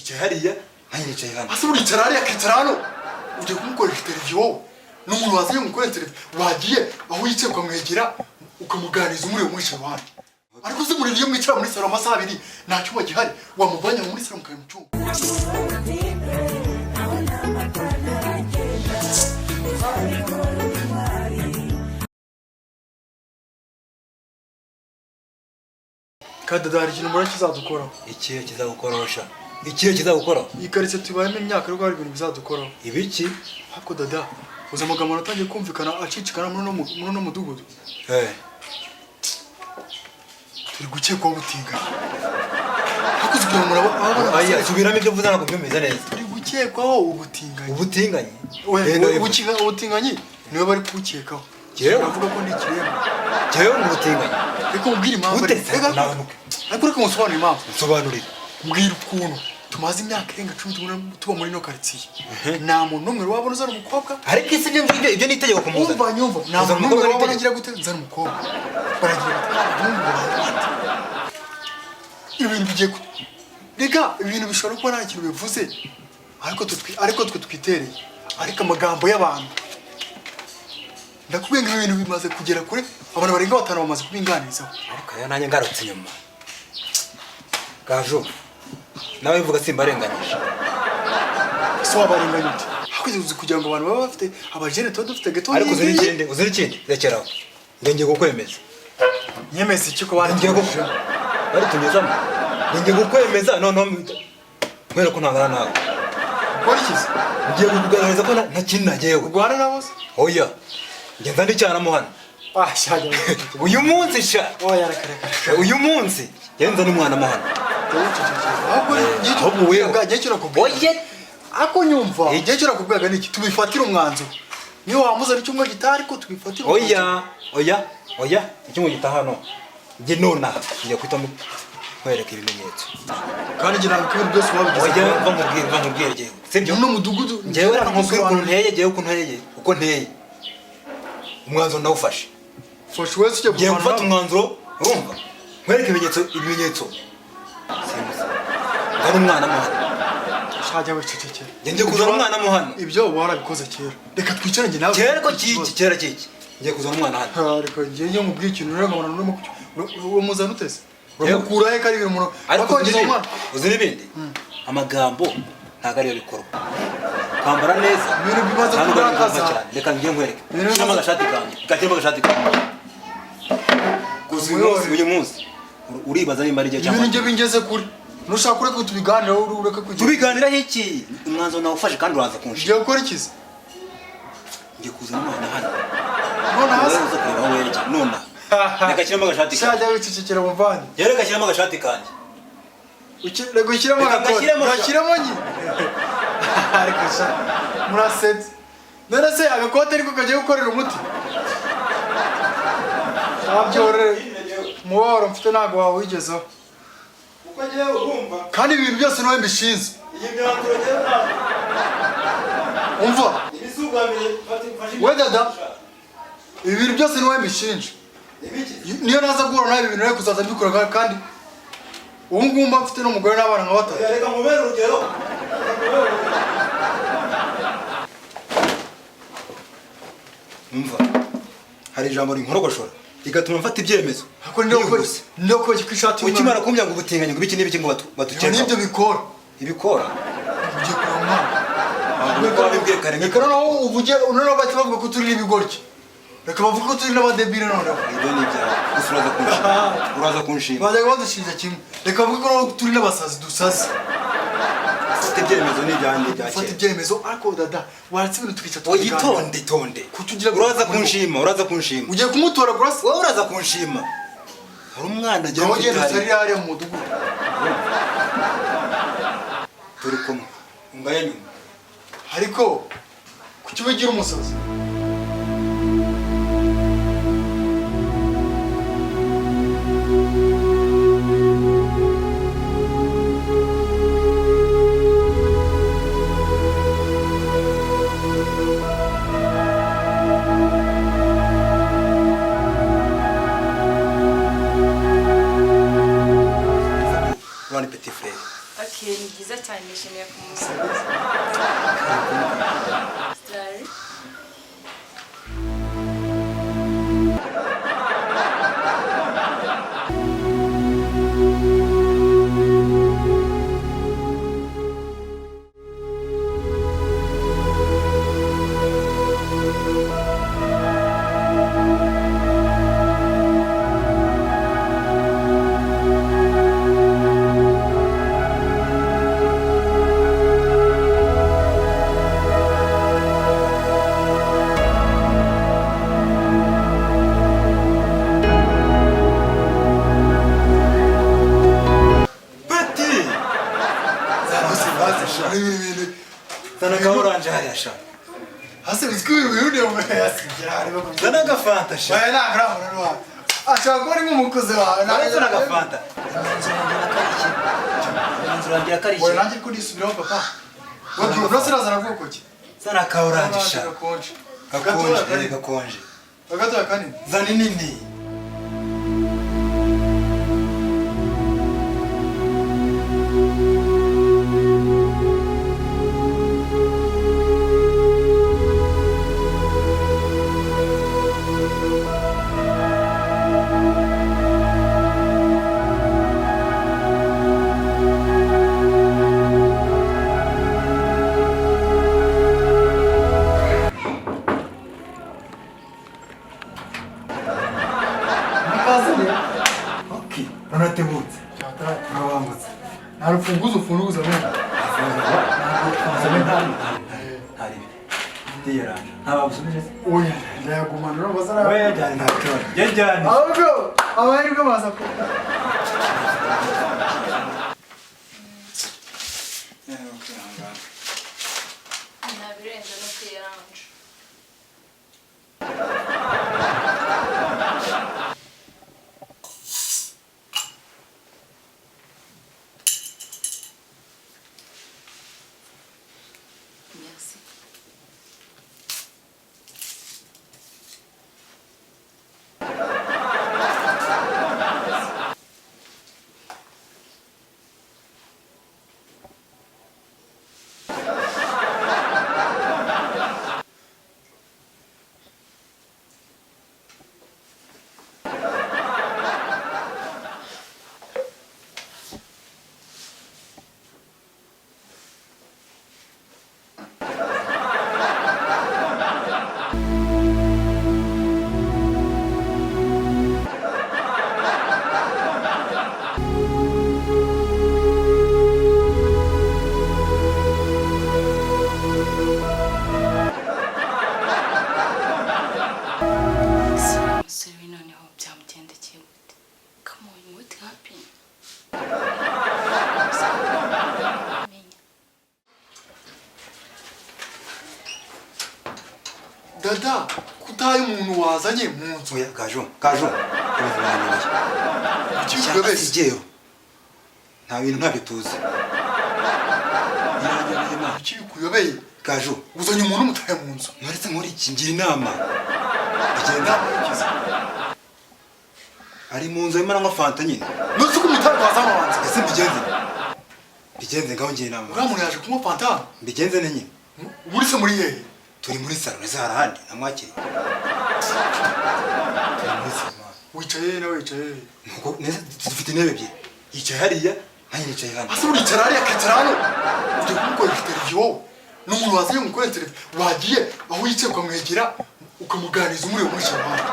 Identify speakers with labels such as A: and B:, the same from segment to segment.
A: yicaye hariya nanjye nicaye hano.
B: Ase uricara hariya akicara hano ugiye kumukoresha televiziyo n'umuntu wazanye umukoresha televiziyo wagiye aho yicaye ukamwegera ukamuganiriza umuriro muri salo. Ariko se muri iyo mwicara muri salo amasaha 2 nta cyuma gihari wamuvanya muri salo mukaye mu cyuma. Kadadari kintu mura kizadukora.
A: Ikihe kizagukorosha? Ikihe kizagukora?
B: Ikaritse tubayemo imyaka rwo hari ibintu bizadukora.
A: Ibiki?
B: Hako dada uza amagambo natangiye kumvikana acicikana muri no mudugudu. Turi gukekwa ubutinga. Hako zugira murabo
A: aya subiramo ibyo mvuze nako byumeze neza.
B: Turi gukekwaho ubutinganyi.
A: Ubutinganyi?
B: Ubutinganyi niwe bari kukekaho.
A: Jewe
B: navuga ko ndi kirema.
A: Jewe mu butinganyi.
B: Reka ubwire impamvu. Ariko reka musobanurire impamvu.
A: Nsobanurire.
B: Mbwira ukuntu tumaze imyaka irenga 10 tuba muri no quartier. Nta muntu numwe wabona uzana umukobwa.
A: Ariko isi ibyo nitegeko kumuza.
B: Umva nyumva. Nta muntu numwe wabona ngira gute nzana umukobwa. Baragira ibintu bigiye rega ibintu bishobora kuba nta kintu bivuze. Ariko twe twitereye. Ariko amagambo y'abantu ndakubwenga ibintu bimaze kugera kure abantu barenga 5 bamaze kubinganizaho.
A: Ariko ya nanjye ngarutse nyuma. Gajo nawe bivuga simbarenganyije.
B: So abarenganyije. Hakuze uzi kugira ngo abantu baba bafite abajene todo dufite gato.
A: Ariko uzuri ikindi rekeraho. Ngenge gukwemeza.
B: Nyemeza iki ko
A: ngiye gukora. Bari tunyezamo. Ngenge gukwemeza none mwera ko ntangana nawe.
B: Kora ikizi?
A: Ngiye kukugaragariza ko nta kintu nagiye
B: Rwanda nabose.
A: Oya. Ngenda ndicyana mu hano.
B: Shaje.
A: Uyu munsi sha.
B: Oya reka.
A: Uyu munsi yenza n'umwana mu hano.
B: Ahubwo wewe ngagekera kubwa. Oye. Ako nyumva. Ngekera kubwaga niki tubifatira umwanzo. Niyo wamuza n'icyo gitari ko tubifatira.
A: Oya. Icyo gita hano. Nge nona ngiye kwitamo kwereka ibimenyetso.
B: Kandi ngira ngo ibintu byose wabigize.
A: Oya bamubwira je. Sibyo
B: no mudugudu.
A: Ngewe nkubwira uko nteye uko nteye. Umwanzo ndawufashe.
B: Fashe wese cyo
A: gufana. Ngiye gufata umwanzo urumva. Kwereka ibimenyetso. Ngana umwana mu hano.
B: Shaje wiceceke.
A: Ngiye kuzana umwana mu hano.
B: Ibyo warabikoze kera. Reka twicare nge nawe.
A: Kera ko kera kiki. Ngiye kuzana umwana hano.
B: Ariko ngiye mubwira ikintu rero nkabona n'urimo umuzana utese. Uramukura he kari ibintu umuntu.
A: Ariko uzi n'ibindi. Amagambo ntago ariyo bikorwa. Kwambara neza.
B: Ibintu bimaze kugaragaza.
A: Reka ngiye nkwereke. Shama agashati kanjye. Gatema agashati kanjye. Uyu munsi uribaza nimba ari igihe cyangwa.
B: Ibintu nge bingeze kuri. Nushaka kureka tubiganira ureka kujya.
A: Tubiganira iki? Umwanzo nawufashe kandi uraza kunshira.
B: Ngiye gukora ikizi.
A: Ngiye kuzana umwana hano.
B: None hasi.
A: None. Reka shyiramo agashati kanjye.
B: Shaje wicecekera muvandi.
A: Reka shyiramo agashati kanjye.
B: Reka shyiramo agashati. Gashyiramo nyi. Ariko sha murasetse. None se agakote ariko kagiye gukorera umuti. Abyorere. Muwaro mfite nago wawe wigezaho. Uko ngiye urumva. Kandi ibintu byose niwe mbishinze. Iyi myanzuro ngiye ntabwo. Umva. Ibisugamire fashe. We dada. Ibintu byose niwe mbishinje. Niyo naza guhura nawe ibintu rero kuzaza mbikora kandi ubu ngumba mfite n'umugore n'abana nka 3.
A: Reka mubere urugero. Umva. Hari ijambo rinkorogoshora. Igatuma mfata ibyemezo.
B: Hako ndio ko kwishati.
A: Ukimara kumya ngo ubutinganye ngo biki n'ibiki ngo batukeka.
B: Nibyo bikora.
A: Ibikora.
B: Uje kurama.
A: Ahubwo babibwiye kare.
B: Reka noneho uvuje unano bati bavuga ko turi n'ibigoryi. Reka bavuga ko turi n'abadebile noneho.
A: Ibyo ni ibyawe. Uraza kunshima.
B: Bazaga badushinja kimwe. Reka bavuga ko turi n'abasazi dusaze.
A: Fata ibyemezo n'ibyanjye byakera.
B: Fata ibyemezo ariko dada waratse ibintu tukica
A: tukiganira. Itonde. Uraza kunshima. Ugiye
B: kumutora burase.
A: Wowe uraza kunshima. Hari umwana agiye
B: mu gitari ari mu mudugudu.
A: Turi kumwe. Ngaya nyuma.
B: Ariko kuki wigira umusazi?
C: Okay, ni byiza cyane kandi nishimiye kumusa. Stari.
A: Zana ka oranje hariya sha.
B: Hasi bizikuru birunde mu yasigira harimo kubyo.
A: Zana ka fanta sha.
B: Baya nagramo no. Ashaka ko ari nk'umukozi wawe.
A: Zana ka fanta. Inzira ngira kari
B: Wowe
A: iki?
B: nanjye ko disubiraho papa. Wowe urose razana vuko ki?
A: Zana ka oranje sha.
B: Gakonje.
A: Gakonje.
B: Agato kanini.
A: Zana nini?
B: Okay.
A: Unatebutse.
B: Chata.
A: Unawangutse.
B: Narufunguzo ufunguzo mwana.
A: Hari. Ndiyara. Ntabagusubije.
B: Oya, ndayagumana no bazara.
A: Wewe jani ntakora. Jajani.
B: Ahubwo abari bwo baza ko.
C: Nabirenze no kwiranje. Merci. Umusore noneho byamugendekeye gute? Come on, what happened? Menya.
B: Dada, kutaye umuntu wazanye mu nzu.
A: Oya gajo. Ibintu biranyobeye.
B: Ikigobese.
A: Igero. Nta bintu ntabyo tuzi. Biranyobeye ma.
B: Ikikuyobeye.
A: Gajo.
B: Uzanye umuntu mutaye mu nzu.
A: Mwaretse muri iki ngira inama. Bigenda. Ari mu nzu arimo anywa fanta nyine.
B: Nuzi ko umutari wazana wanze.
A: Ese mbigenze. Bigenze ngaho ngira inama.
B: Uriya muntu yaje kunywa fanta.
A: Mbigenze ne nyine.
B: Muri se muri yehe?
A: Turi muri salo neza harahandi namwakiriye. Turi muri salo.
B: Wicaye na wicaye.
A: Nuko neza dufite intebe ebyiri. Yicaye hariya, nanjye nicaye hano.
B: Ase uricara hariya akicara hano. Ujye kumukora interview. N'umuntu wazanye mukora interview. Wagiye aho yicaye ukamwegera ukamuganiriza umuriro muri shamari.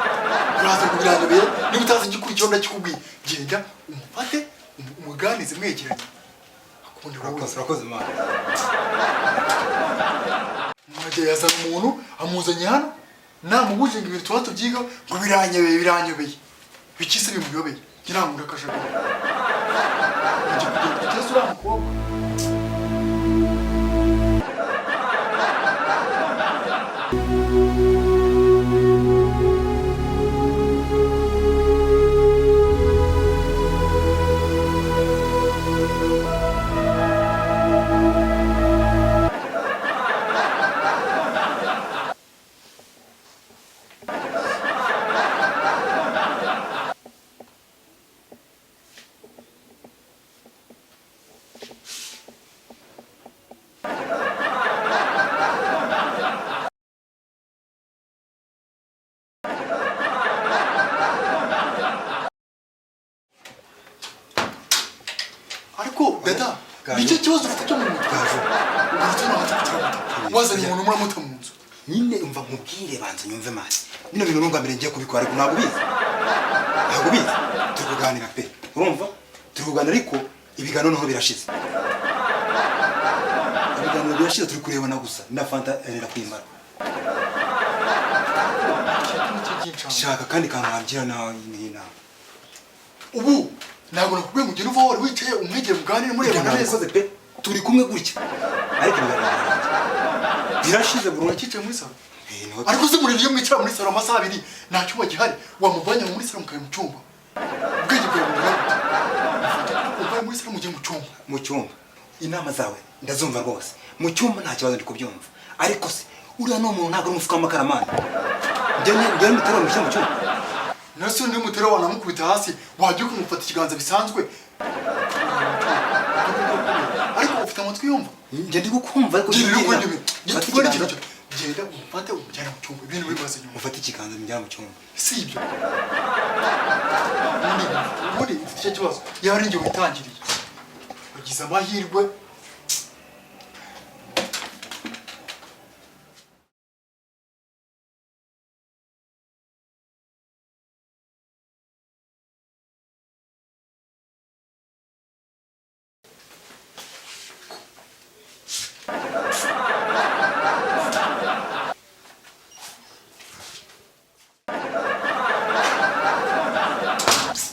B: Uraza kubiranyobeye niba utazi igikurikiyeho ndakikubwiye. Genda umufate umuganize mwegeranye. Akundi
A: Urakoze mana.
B: Mwajya yazana umuntu amuzanye hano namubuje ngo ibintu tuba tubyiga ngo biranyobeye bikise bimuyobeye ngira ngo ndakashaka ujye kugenda kugeza uriya mukobwa nicyo kibazo ufite cyo mu mutwe
A: Gaju
B: uretse no hatukugira wazanye umuntu muramuta mu nzu
A: nyine umva nkubwire banza nyumve mani bino bintu nungamire ngiye kubikora ariko ntabwo bizi turi kuganira pe urumva turi kuganira ariko ibiganiro noneho birashize turi kurebana gusa na fanta erera kwimara shaka kandi kanambira nawe n'ina
B: ubu ntabwo nakubwiye ngo ugende uva wari wicaye umwegere muganire murebana neza
A: pe turi kumwe gutya ariko birashize burundu
B: cyicaye muri salo ariko se muri iyo mwicara muri salo amasaha abiri nta cyumba gihari wamuvanye muri salo mukaye mu cyumba ubwenge bwawe buri muri salo mugiye mu cyumba
A: inama zawe ndazumva rwose mu cyumba nta kibazo ndi kubyumva ariko se uriya ni umuntu ntabwo ari umufuka w'amakaramani njye mutera mu cyumba
B: nase undi mutera wanamukubita hasi wajya kumufata ikiganza bisanzwe ariko ufite amatwi yumva
A: njye ndi gukumva ariko
B: genda umufate umujyana mu cyumba ibintu bimaze nyuma
A: ufate ikiganza umujyana mu cyumba
B: si ibyo ubundi ufite icyo kibazo yaba ari njye witangiriye wagize amahirwe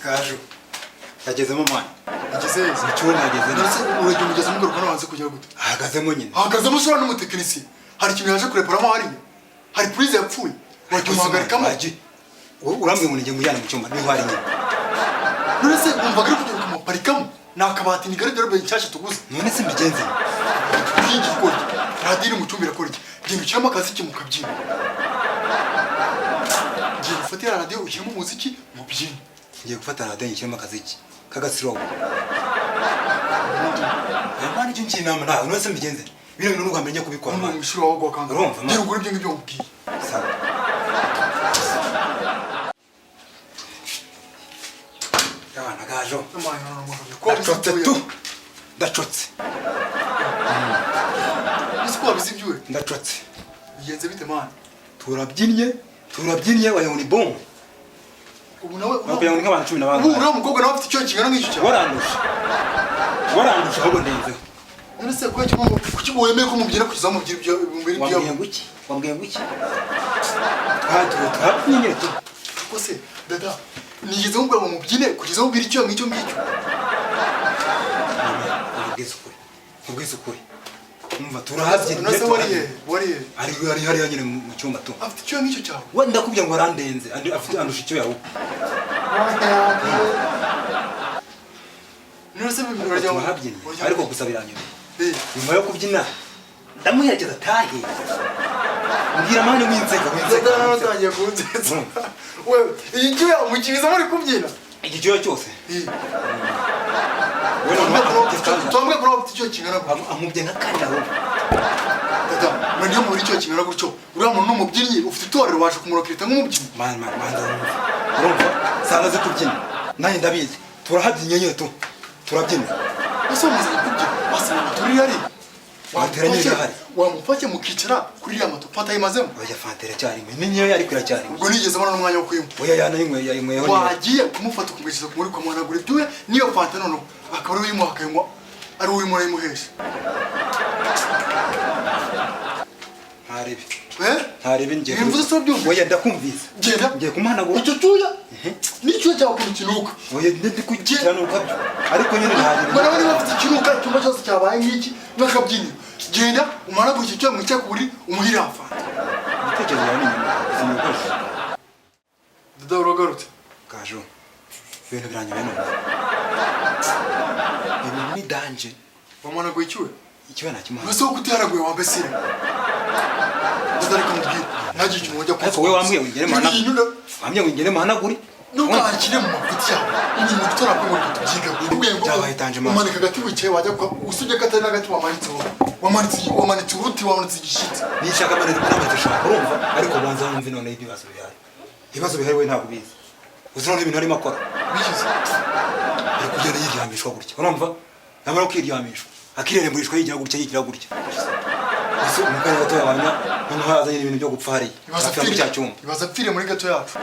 A: Gaju yagezemo mwana
B: ageze
A: mu cyumba yagezemo
B: ndetse urajya umugeze mugaruka nabanze kugera gute
A: ahagazemo nyine
B: ahagazemo ushobora n'umutekinisiye hari ikintu yaje kureparamo hariya hari purize yapfuye wajya umuhagarikamo
A: urambwira ngo nijye mujyana mu cyumba niho hari nyine
B: none se wumvaga ari kugenda ukamuparikamo ni akabati ni garagara nshyashya tuguze
A: none se mbigenze
B: nk'iki ikora radiyo iri mu cyumba irakora iki genda ushyiramo akaziki mu kabyina genda ufatira radiyo ushyiramo umuziki mu byina
A: ngiye gufata radiyo nyishyiramo akaziki k'agasirobo mwana icyo ngiye inama nawe none se mbigenze bino bintu nubwo mbere kubikora
B: mu ishuri wawe gwakanga
A: urumva
B: ngira ugure ibyo ngibyo mubwiye
A: sawa abana gajo ndacotse tu ndacotse
B: ese ko wabizi ibyuwe
A: ndacotse
B: bigenze bite mwana
A: turabyinnye wayo ni bon
B: ubu nawe
A: wakugira ngo nk'abantu 10
B: ubu uriya mukobwa nawe afite icyo kingana nk'icyo cyawe
A: warandusha ahubwo ndenzeho
B: none se kuki wemeye ko mubyina kugeza mubyira ibyo
A: wambwiye ngo iki turabyinnye tu
B: ko se dada nigeze mubwira ngo mubyine kugeza mubwira icyo ngicyo
A: ubwiza ukuri umva turahabyina
B: nase wariye
A: ari hariya nyine mu cyumba tu
B: afite icyo ngicyo cyawe
A: we ndakubwira ngo warandenze andusha icyo yawe
B: none se
A: turahabyinnye ariko gusa biranyobeye nyuma yo kubyina ndamuherekeza atahe mbwira mani winseka
B: natangiye kunsetsa wewe iyi cyo yamukibiza muri kubyina
A: igicuya cyose
B: twambwe kuri ufite icyo kingana gutyo
A: amubye nka kane ahubwo
B: dada mwe niyo muri icyo kingana gutyo uriya muntu n'umubyinnyi ufite itorero waje kumurokirita nk'umubyinnyi
A: manza urumva sanga ze kubyina nanjye ndabizi turahabyinnye nyine tu turabyina
B: ese wamuzanye kubyina wasanga amaturi yari
A: wateranye irahari
B: wamufashe mukicara kuri iriya mato fanta yimazemo
A: oya fanta iracyarimo niyo yari iracyarimo
B: ubwo nigeze mbona n'umwanya wo kuyimwa
A: oya yanayimweho
B: wagiye kumufata ukamugeza ku muri ukamuhanagura ibyuya niyo fanta noneho akaba ari uyimuha akayinywa ari uwurimo urayimuhesha
A: ntarebe ngiye
B: mvuze so byumva
A: oya ndakumvise
B: genda
A: ngiye kumuhanagura
B: icyo cyuya n'icyo cyawe ukuntu kinuka
A: oya ndi kukiranuka byo ariko nyine ntarebe
B: ngo nawe niba ufite ikinuka icyumba cyose cyabaye nk'iki n'akabyiniro genda umanagura icyo cyuya mu cyakuburi umuhira fanta
A: ibitekerezo yawe ni inyuma sinubikoresha
B: dada uragarutse
A: gajo ibintu biranyobeye none ibintu ni danje
B: wamanaguye icyuya
A: ikiba nakimuha
B: ese wo kutiharaguye wambesire dada reka mubwire ntagire ikintu wajya
A: ariko wowe wambwiye wingere muhanagure
B: ntukakire mu mafuti yawe ibintu tutarakubona ngo tubyiga umanika agati wicaye wajya usibye ko atari n'agati wamanitseho wamanitse uruti wamanitse igishitsi
A: nishaka amanitse ushaka urumva ariko banza wumve none ibibazo bihari ibibazo bihari we ntabwo ubizi uzi none ibintu arimo akora
B: bikize
A: ari kugenda yiryamishwa gutya urumva namara kwiryamishwa akireremburishwa yigira gutya yigira gutya. Ese umukanya gato yabanya noneho yazanye ibintu byo gupfa hariya.
B: Ibaza pfire muri gato yacu.